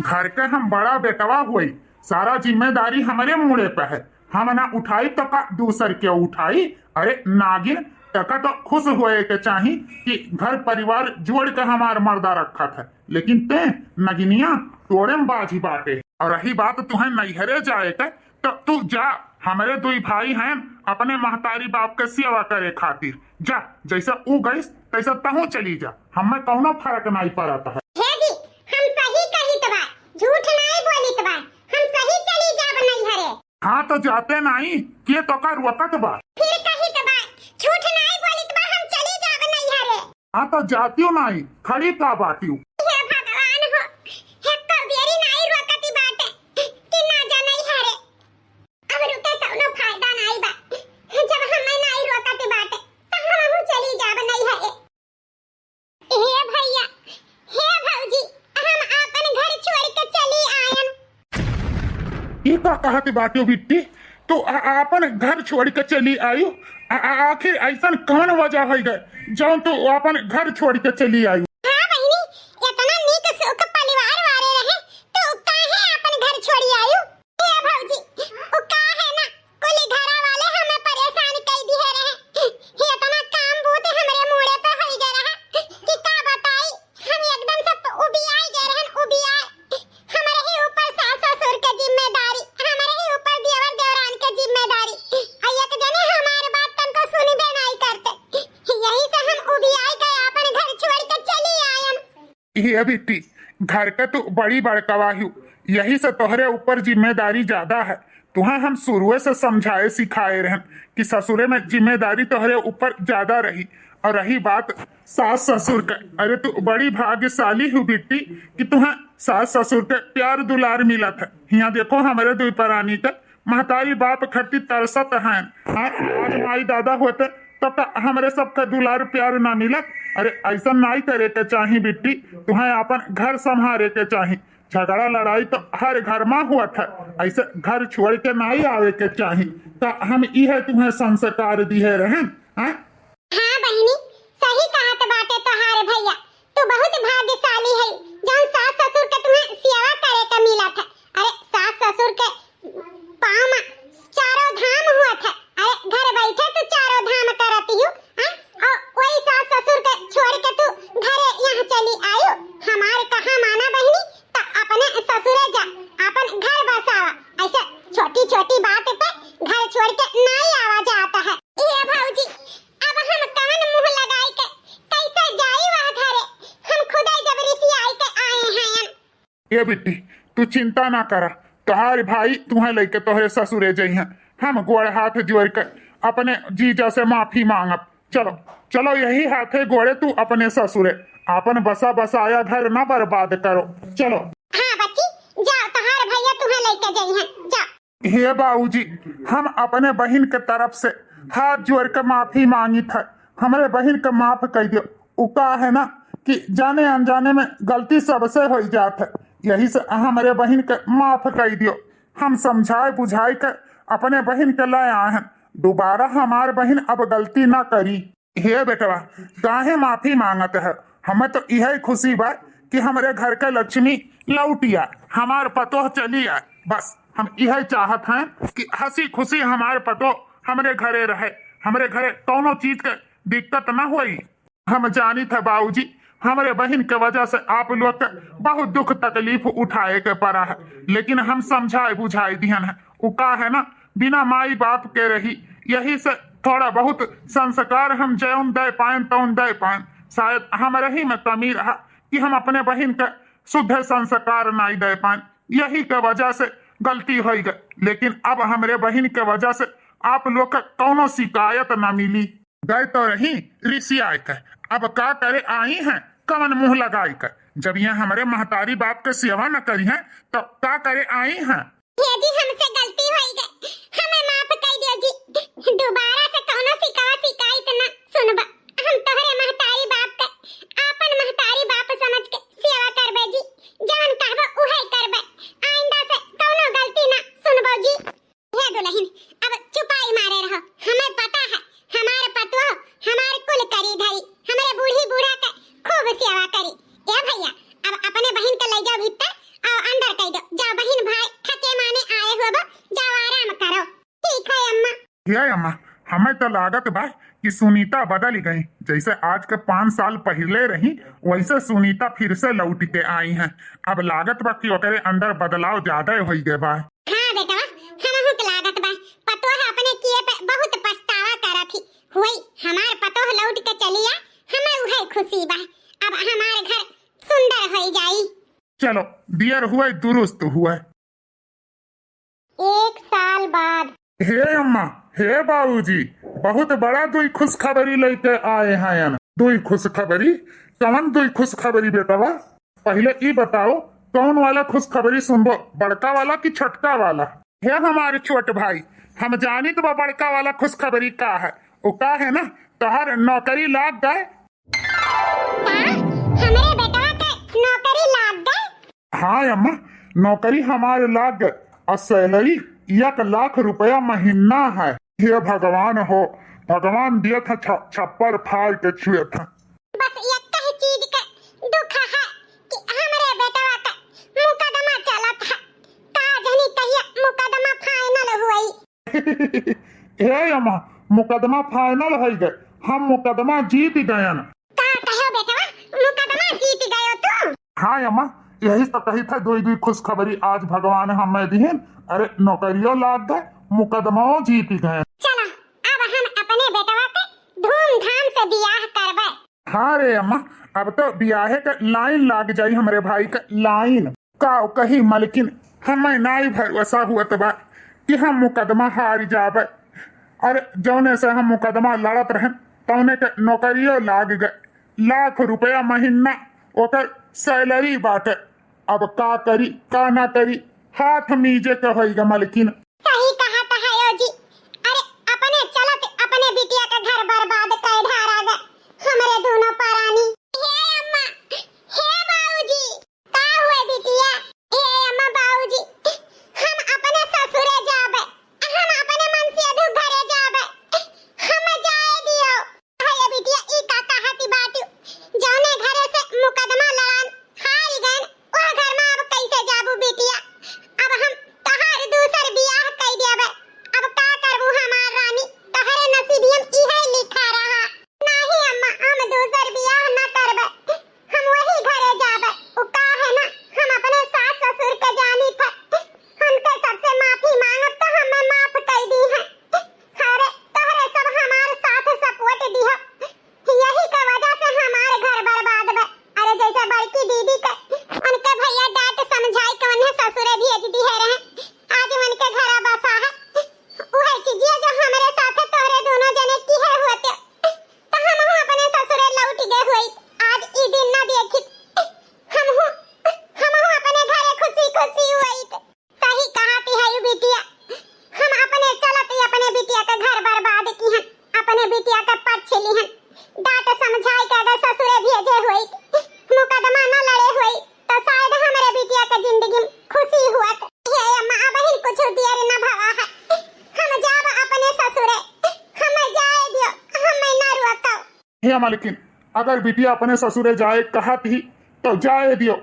घर के हम बड़ा बेटवा हुई, सारा जिम्मेदारी हमारे मुड़े पे है, हम ना उठाई तो का दूसर क्यों उठाई? अरे नागिन, टका तो खुश हुए के चाही कि घर परिवार जोड़ के हमार मर्दा रखा था, लेकिन ते नगिनिया तोड़े में बाजी बाटे। और रही बात तुम्हें नैहरे जाए के, तो तू जा, हमारे दो भाई हैं अपने महतारी बाप के सेवा करे खातिर, जा, जैसा ऊ गई तैसा तहू चली जा, हमें कौनो फर्क नहीं पड़ता है। हे जी, हम सही कही तो बा, झूठ नहीं बोली तो बा, हम सही चली जाब नैहरे। हाँ तो जाते नहीं के तो का रोकत बा? फिर कही तो बा, झूठ नहीं बोली तो बा, हम चली जाब नैहरे। हाँ तो जातियो नहीं, खड़ी का बातियो? हे भगवान हो, हे कबेरी नहीं रोकती बाटे कि ना जा नैहरे। अब रुके कौनो फायदा नहीं बा, जब हमें नहीं रोकती बाटे तो हम चली जाब नैहरे। हे भैया, हे भौजी, हम अपन घर छोड़ के चली आयन। ये का कहती बातियो बिट्टी? तो अपन घर छोड़ के चली आयु? आखिर ऐसा कौन वजह है गए जो तू अपन घर छोड़ के चली आयु? हाँ बहनी, इतना नीक सुख परिवार वाले रहे तो काहे अपन घर छोड़ी आयु? हे भौजी, ओ काहे ना कोली घरा वाले हमें परेशान कर दिए रहे। हे इतना काम बूत हमरे मुड़े पे होई गए रहा कि का बताई, हम एकदम से उबियाई गए रहन, उबियाई। हमारे ही ऊपर सास ससुर के जिम्मेदारी, हमारे ही ऊपर देवर देवरान के जिम्मेदारी, एक जने हमारे बात तनको सुनबे नहीं करते। यही से हम उबियाई गए, अपन घर छोड़ के चली आयन। ये बिट्टी, घर का तू बड़ी बड़कवाही, यही से तोहरे ऊपर जिम्मेदारी ज्यादा है। तुहा हम शुरुए से समझाए सिखाए रहन कि ससुरे में जिम्मेदारी तोहरे ऊपर ज्यादा रही। और रही बात सास ससुर का, अरे तू बड़ी भाग्यशाली हूँ बिट्टी कि तुम्हें सास ससुर के प्यार दुलार मिला था। यहाँ देखो हमारे दो प्राणी का महतारी बाप खट्टी तरसत हैं, आज माई दादा होते तब तो हमारे सबका दुलार प्यार ना मिलत। अरे ऐसा नहीं करे के चाही बिट्टी, तुम्हें अपन घर संभाले के चाही। झगड़ा लड़ाई तो हर घर में हुआ था, ऐसे घर छोड़ के नहीं आवे के चाही। तो हम यह तुम्हें संस्कार दिए रहन। हाँ बहनी, सही कहत बाटे तोहारे भैया, तू बहुत भाग्यशाली है जौन सास ससुर के तुम्हें सेवा करे के मिला था। अरे सास ससुर के पाँव में चारों धाम हुआ था, अरे घर बैठे तू चारों धाम करती हूँ, और वही सास ससुर के छोड़ के तू घरे यहाँ चली आयु। हमार कहा माना बहनी, तो अपने ससुरे जा, अपन घर बसावा। ऐसे छोटी छोटी बात पे घर छोड़ के नहीं आवा जाता है। ये भौजी, अब हम कवन मुंह लगाई के कैसे जाई वह घरे? हम खुदा जबरी से आई के आए हैं। ये बिट्टी तू चिंता ना करा, तुम्हारे भाई तुम्हें लेके तोहरे ससुरे जई हैं। हम गोड़ हाथ जोड़ कर अपने जीजा से माफी मांगब। चलो चलो, यही हाथे गोड़े तू अपने ससुरे, अपन बसा बसाया घर ना बर्बाद करो। चलो। हाँ बच्ची, जाओ, तुम्हारे भैया तुम्हें लेके जाई हैं, जाओ। हे बाबूजी, हम अपने बहन के तरफ से हाथ जोड़ कर माफी मांगी था, हमारे बहन का माफ कर दियो। उका है ना कि जाने अनजाने में गलती सबसे हो जाता है, यही से हमारे बहन के माफ कर दियो। हम समझाए बुझाई कर अपने बहन के लाए आए हैं, दोबारा हमारे बहन अब गलती ना करी। हे बेटवा, काहे माफी मांगत है? हमें तो यही खुशी बा कि हमारे घर के लक्ष्मी लौटिया, हमार पतोह चली आए। बस हम यही चाहत हैं कि हंसी खुशी हमारे पतोह हमारे घरे रहे, हमारे घरे कौनो चीज के दिक्कत ना हुई। हम जानी थे बाबूजी, हमारे बहन के वजह से आप लोग के बहुत दुख तकलीफ उठाए के पड़ा है, लेकिन हम समझाए बुझाए दिहन है। उका है ना, बिना माई बाप के रही, यही से थोड़ा बहुत संस्कार हम जौन दे पाए तौन दे पाए। शायद हमारे ही में कमी रहा कि हम अपने बहन के शुद्ध संस्कार नहीं दे पाए, यही के वजह से गलती हो गई। लेकिन अब हमारे बहन के वजह से आप लोग का कौनो शिकायत न मिली। गए तो रही रिसियाए कर, अब का करे आई हैं कवन मुंह लगाई कर। जब ये हमारे महतारी बाप के सेवा न करी है तो का करे आई हैं। ये जी हमसे गलती हो गई, हमें माफ कर दियो जी। दोबारा से कौनो शिकायत न सुनबा। हम तोहरे महतारी बाप के आपन महतारी बाप समझ के सेवा करबे जी, जवन कहबे उहे करबे। ये अम्मा हमें तो लागत बा कि सुनीता बदल गई। जैसे आज के 5 साल पहले रही वैसे सुनीता फिर से लौट के आई हैं। अब लागत बा कि ओकरे अंदर बदलाव ज्यादा हो गए बा। हाँ बेटा हमहु के लागत बा पतो है अपने किए पे बहुत पछतावा करा थी हुई हमार पतो लौट के चलिया हमें उहे खुशी बा। अब हमार घर सुंदर हो जाई। चलो दियर हुए दुरुस्त हुए। 1 साल बाद हे अम्मा हे बाबूजी बहुत बड़ा दुई खुशखबरी लेके आए हैं। दुई खुशखबरी कौन दुई खुशखबरी बेटवा? पहले ई बताओ कौन वाला खुशखबरी सुनबो, बड़का वाला कि छोटका वाला? हे हमारे छोट भाई हम जानी तो बड़का वाला खुशखबरी का है। वो का है ना तोहर नौकरी लाग गए। हमरे बेटवा के नौकरी लाग गए। हाँ अम्मा नौकरी हमारे लाग गए और सैलरी 1 लाख रुपया महीना है। हे भगवान हो भगवान दिया था छप्पर फाड़ के छुए था। बस एक ही चीज का दुख है कि हमरे बेटवा का मुकदमा चलत है। का जनी कहिया मुकदमा फाइनल हुई। हे अम्मा मुकदमा फाइनल हो गए। हम मुकदमा जीत गए न। का कहो बेटवा मुकदमा जीत गयो तू? हाँ अम्मा यही तो कही था दुई खुशखबरी आज भगवान हमें दिहन। अरे नौकरियों लाग गए मुकदमाओं जीत गए। चलो अब हम अपने बेटवा के धूमधाम से बियाह करबे। हाँ रे अम्मा अब तो ब्याहे का लाइन लाग जाई हमरे भाई का लाइन का कही मलकिन हमें नाई भरोसा हुआ तो बा कि हम मुकदमा हार जाबे। अरे जौने से हम मुकदमा लड़त रहे तौने के नौकरियों लाग गए। 1 लाख रुपया महीना ओकर सैलरी बाटे। अब का करी का ना करी हाथ मीजे के होइगा मलकिन। सही कहा तहायो जी। अरे अपने चलत अपने बिटिया का घर बर्बाद कर ढारा गए हमरे दोनों परानी। हे अम्मा हे बाबूजी का हुए बिटिया? हे अम्मा बाबूजी हम अपने ससुरे जाबे। हम अपने मन से अधु घरे जाबे। हम जाए दियो। हे बिटिया ई का कहती बाटू जौने घरे से मुकदमा लड़ान हार गए ओ घर में अब कैसे जाबू बिटिया? अब हम तहार दूसर बियाह कई देबे। अब का करबू हमार रानी? तहरे नसीबियम इहे लिखा रहा। नाही अम्मा हम दूसर बियाह न करबे। हम वही घरे जाबे। उ का है ना हम अपने सास ससुर के जानी थे। उनके सबसे माफी मांगब तो हमें माफ कर दी है। अरे तहरे सब हमार साथ सपोर्ट दिया। यही के वजह से हमारे घर बर्बाद बे। अरे जैसे बड़की दीदी के उनके भैया डांट समझाई के उन्हें ससुरे भेज दी है रहे। आज उनके घर बसा है उहे चीजिए जो हमारे साथ तोरे दोनों जने की है होते तो हम अपने ससुरे लौट गए हुई। आज ई दिन ना देखी हम अपने घरे खुशी खुशी हुई। सही कहती है यू बिटिया। हम अपने चलत अपने बिटिया का घर बर्बाद की हैं। अपने बिटिया का पक्ष ली हैं। डांट समझाई के अगर ससुरे भेजे हुई मुकदमा न लड़े हुई तो शायद हमारे बिटिया का जिंदगी में खुशी हुआ। हे अम्मा अब ही कुछ देर न भवा है। हम जाब अपने ससुरे। हमें जाए दियो हमें न रोको। हे मलकिन अगर बिटिया अपने ससुरे जाए कहत ही तो जाए दियो।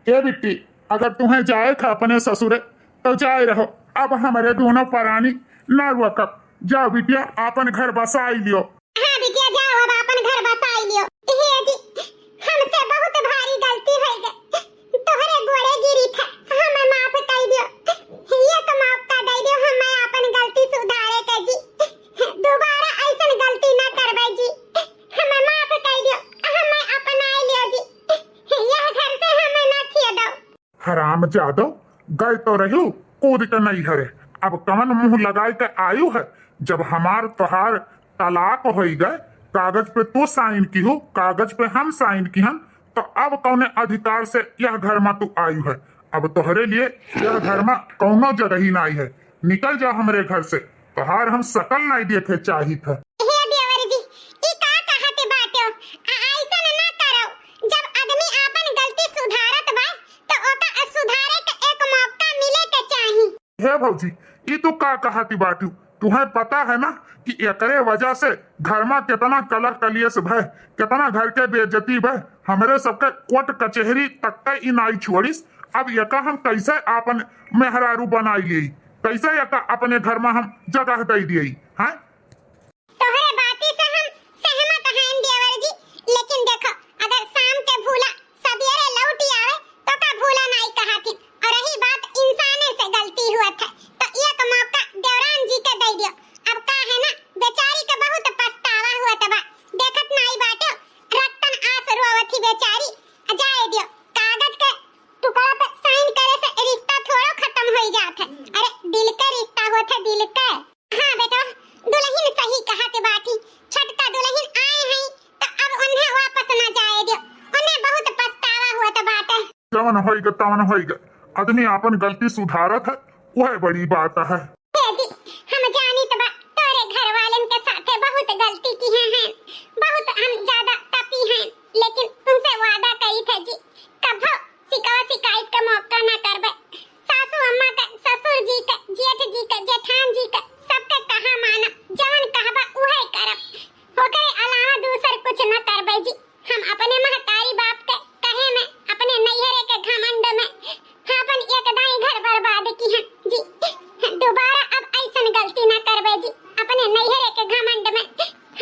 ए बिट्टी अगर तुम्हें जाए था अपने ससुरे तो जाए रहो। अब हमारे दोनों परानी न रुकब। जाओ बिटिया अपन घर बसाई लियो। हाँ बिटिया जाओ अब अपन घर बसाई लियो। हे जी हमसे बहुत भारी गलती हो गई। तोहरे गोड़े गिरी था हमें माफ कर दियो। ये तो मौका दे दियो हमें अपन गलती सुधारे के जी। दोबारा ऐसन गलती न करबे जी। हमें माफ कर दियो हमें अपनाए लियो जी। यह घर से हमें न खिया दो। हराम जादो गए तो रहू कूद के नहीं हरे। अब कमन मुंह लगाए के आयु है। जब हमार तोहार तलाक हो गए कागज पे तू साइन की हो कागज पे हम साइन की हम तो अब कौने अधिकार से यह घर में तू आई है? अब तोहरे लिए यह घर में कौनो जगह ही नहीं है। निकल जा हमरे घर से। तोहार हम शकल नहीं देखे चाही था। हे देवर जी ई का कहते बाटो? ऐसन ना करो। जब आदमी अपन गलती सुधारत बा तो ओका सुधारे के एक मौका मिले के चाही। हे भौजी ई तू का कहती बाटू? तुम्हें पता है ना कि एकरे वजह से घर में कितना कलह कलियस भय कितना घर के बेइज्जती भय हमरे सबके कोर्ट कचहरी तक के इनाई छोड़िस। अब यका हम कैसे आपन मेहरारू बनाई ली? कैसे या अपने घर में हम जगह दे दिए हैं? तोहरे बाती से हम सहमत हैं देवर जी, लेकिन देखो अगर शाम के भूला सवेरे लौटी आवे तो का भूला नहीं कहाती। और रही बात इंसाने से गलती हुआ था तो एक मौका देवरान जी के दे दियो। अब का है ना बेचारी के बहुत पछतावा हुआ तबा, देखत नहीं बाटे रतन आस रोवथी बेचारी। जाए दियो, कागज के टुकड़ा पे साइन करे से रिश्ता थोड़ो खत्म हो जात है। अरे दिल का रिश्ता होता है, दिल का। हाँ बेटा, दुल्हन सही कहते बाटी, छटका दुल्हन आए हैं तो अब उन्हें वापस ना जाए दियो, उन्हें बहुत पछतावा हुआ तो बात है। जवन होइगा तवन होइगा, आदमी अपन गलती सुधारत है, वह बड़ी बात है। जी, हम जानी तो तोरे घर वालन के साथे बहुत गलती की हैं, बहुत हम ज्यादा तपी हैं, लेकिन तुमसे वादा करी थे जी कभो शिकायत का मौका ना करबे। सासू अम्मा का, ससुर जी का, जेठ जी का, जेठान जी का सबके कहा माना, जवन कहबा उहे करब, ओकरे अलावा दूसर कुछ न करबे जी। हम अपने महतारी बाप के कहे में, अपने नैहरे के घमंड में अपन एक दाई घर बर्बाद की हैं जी। दोबारा अब ऐसन गलती न करबे जी, अपने नैहरे के घमंड में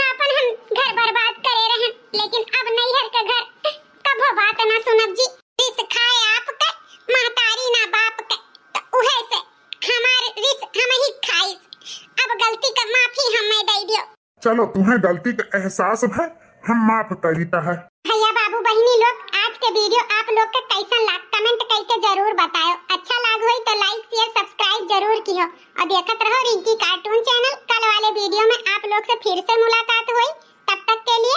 अपन हम घर बर्बाद करे रहे, लेकिन अब नैहर के घर कभो बात न सुनब जी। रिस खाए आपके महतारी ना बाप के, तो उहे से हमारे रिस हम ही खाई। अब गलती का माफी हमें दे दियो। चलो तुम्हें गलती का एहसास है, हम माफ करीता है। भैया बाबू बहनी लोग, आज के वीडियो आप लोग के कैसा लाग कमेंट करके जरूर बताओ। अच्छा लाग होई तो लाइक शेयर सब्सक्राइब जरूर कियो और देखत रहो रिंकी कार्टून चैनल। कल वाले वीडियो में आप लोग से फिर से मुलाकात हुई, तब तक के लिए